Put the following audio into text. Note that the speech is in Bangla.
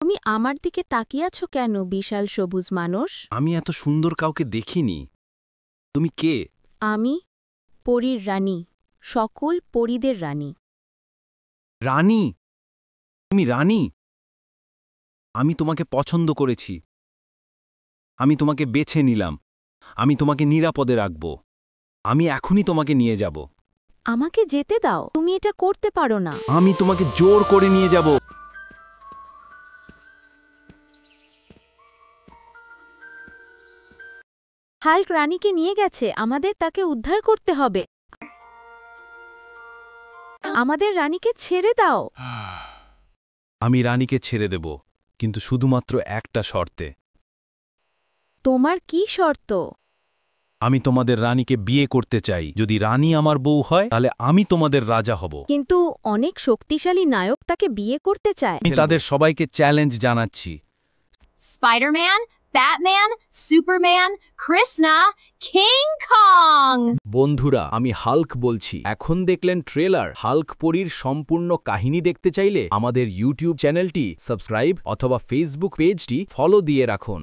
তুমি আমার দিকে তাকিয়ে আছো কেন, বিশাল সবুজ মানুষ? আমি এত সুন্দর কাউকে দেখিনি। তুমি কে? আমি পরীর রানী, সকল পরীদের রানী। রানী? তুমি রানী? আমি তোমাকে পছন্দ করেছি। আমি তোমাকে বেছে নিলাম। আমি তোমাকে নিরাপদে রাখব। আমি এখনই তোমাকে নিয়ে যাব। আমাকে যেতে দাও, তুমি এটা করতে পারো না। আমি তোমাকে জোর করে নিয়ে যাব। হাল্ক রানীকে নিয়ে গেছে, আমাদের তাকে উদ্ধার করতে হবে। আমাদের রানীকে ছেড়ে দাও। আমি রানীকে ছেড়ে দেব, কিন্তু শুধুমাত্র একটা শর্তে। তোমার কি শর্ত? আমি তোমাদের রানীকে বিয়ে করতে চাই। যদি রানী আমার বউ হয় তাহলে আমি তোমাদের রাজা হব। কিন্তু অনেক শক্তিশালী নায়ক তাকে বিয়ে করতে চায়। আমি তাদের সবাইকে চ্যালেঞ্জ জানাচ্ছি। Spider-Man, Batman, Superman, Krishna, King Kong! বন্ধুরা, আমি হাল্ক বলছি। এখন দেখলেন ট্রেলার। হাল্ক পরীর সম্পূর্ণ কাহিনী দেখতে চাইলে আমাদের ইউটিউব চ্যানেলটি সাবস্ক্রাইব অথবা ফেসবুক পেজটি ফলো দিয়ে রাখুন।